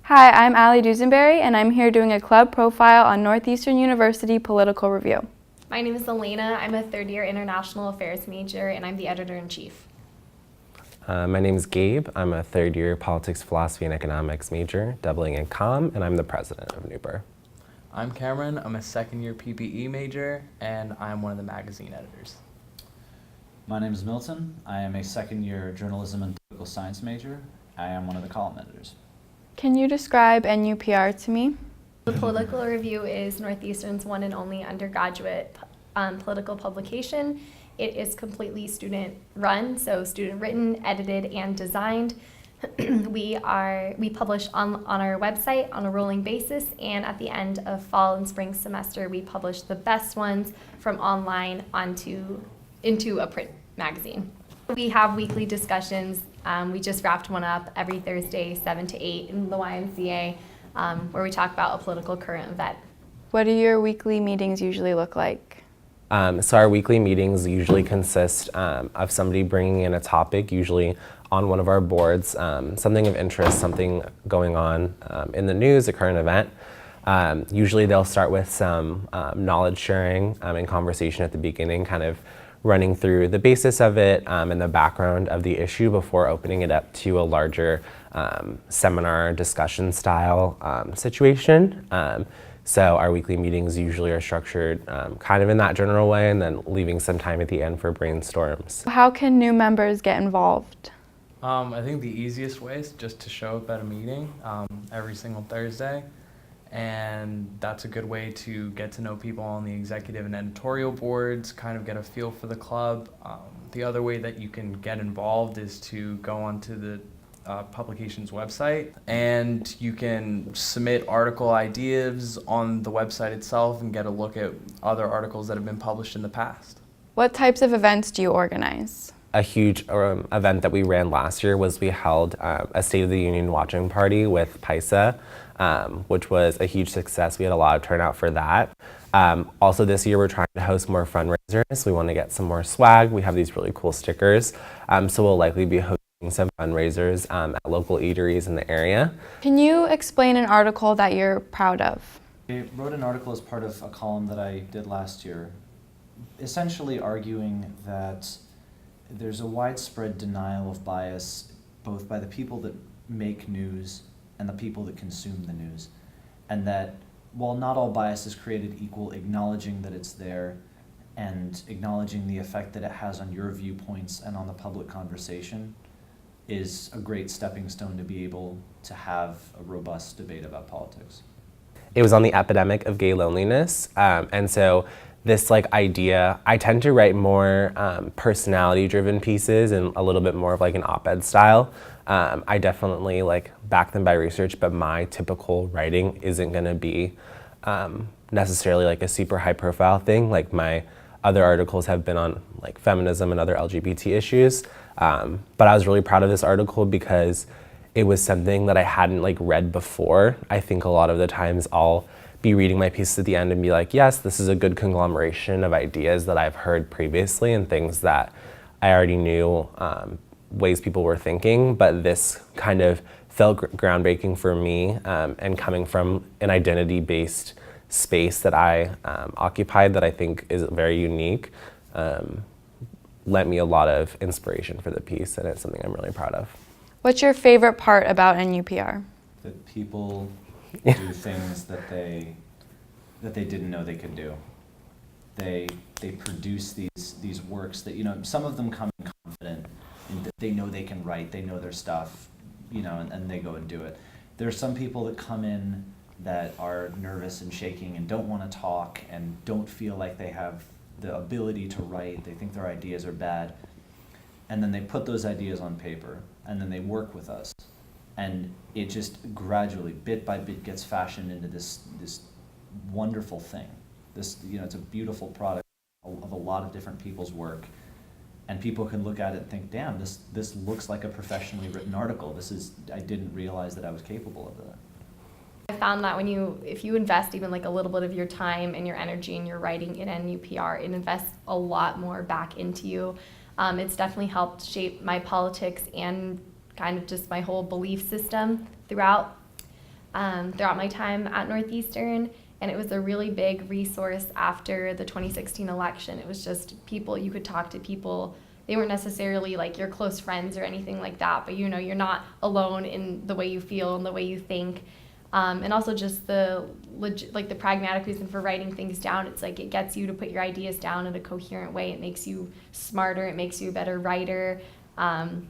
Hi, I'm Allie Dusenberry, and I'm here doing a club profile on Northeastern University Political Review. My name is Elena. I'm a third-year international affairs major, and I'm the editor-in-chief. My name is Gabe. I'm a third-year politics, philosophy, and economics major, doubling in comm, and I'm the president of NUPR. I'm Cameron. I'm a second-year PPE major, and I'm one of the magazine editors. My name is Milton. I am a second-year journalism and political science major. I am one of the column editors. Can you describe NUPR to me? The Political Review is Northeastern's one and only undergraduate political publication. It is completely student-run, so student-written, edited, and designed. We publish on our website on a rolling basis, and at the end of fall and spring semester, we publish the best ones from online into a print magazine. We have weekly discussions. We just wrapped one up every Thursday, 7 to 8 in the YMCA, where we talk about a political current event. What do your weekly meetings usually look like? So our weekly meetings usually consist of somebody bringing in a topic, usually on one of our boards, something of interest, something going on in the news, a current event. Usually they'll start with some knowledge sharing and conversation at the beginning, kind of running through the basis of it and the background of the issue before opening it up to a larger seminar discussion style situation. So our weekly meetings usually are structured kind of in that general way, and then leaving some time at the end for brainstorms. How can new members get involved? I think the easiest way is just to show up at a meeting every single Thursday. And that's a good way to get to know people on the executive and editorial boards, kind of get a feel for the club. The other way that you can get involved is to go onto the publication's website, and you can submit article ideas on the website itself and get a look at other articles that have been published in the past. What types of events do you organize? A huge event that we ran last year was we held a State of the Union watching party with PISA, which was a huge success. We had a lot of turnout for that. Also this year we're trying to host more fundraisers. We want to get some more swag. We have these really cool stickers, so we'll likely be hosting some fundraisers at local eateries in the area. Can you explain an article that you're proud of? I wrote an article as part of a column that I did last year, essentially arguing that there's a widespread denial of bias both by the people that make news and the people that consume the news. And that while not all bias is created equal, acknowledging that it's there and acknowledging the effect that it has on your viewpoints and on the public conversation is a great stepping stone to be able to have a robust debate about politics. It was on the epidemic of gay loneliness, and so this idea, I tend to write more personality-driven pieces and a little bit more of an op-ed style. I definitely back them by research, but my typical writing isn't going to be necessarily a super high-profile thing. My other articles have been on feminism and other LGBT issues, but I was really proud of this article because it was something that I hadn't read before. I think a lot of the times I'll be reading my pieces at the end and be like, yes, this is a good conglomeration of ideas that I've heard previously and things that I already knew, ways people were thinking, but this kind of felt groundbreaking for me, and coming from an identity-based space that I occupied that I think is very unique, lent me a lot of inspiration for the piece, and it's something I'm really proud of. What's your favorite part about NUPR? That people do things that they didn't know they could do. They produce these works that, some of them come in confident in that they know they can write, they know their stuff, and they go and do it. There are some people that come in that are nervous and shaking and don't want to talk and don't feel like they have the ability to write. They think their ideas are bad. And then they put those ideas on paper, and then they work with us. And it just gradually, bit by bit, gets fashioned into this wonderful thing. It's a beautiful product of a lot of different people's work. And people can look at it and think, damn, this looks like a professionally written article. I didn't realize that I was capable of that. I found that if you invest even a little bit of your time and your energy and your writing in NUPR, it invests a lot more back into you. It's definitely helped shape my politics and kind of just my whole belief system throughout. throughout my time at Northeastern, and it was a really big resource after the 2016 election. It was just people, you could talk to people. They weren't necessarily like your close friends or anything like that, but you know, you're not alone in the way you feel and the way you think. And also just the pragmatic reason for writing things down. It's like it gets you to put your ideas down in a coherent way. It makes you smarter. It makes you a better writer. And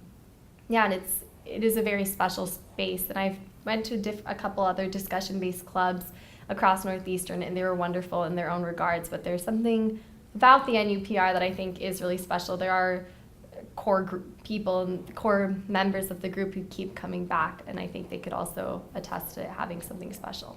it is a very special space. And I've went to a couple other discussion-based clubs across Northeastern, and they were wonderful in their own regards. But there's something about the NUPR that I think is really special. There are core people and core members of the group who keep coming back, and I think they could also attest to having something special.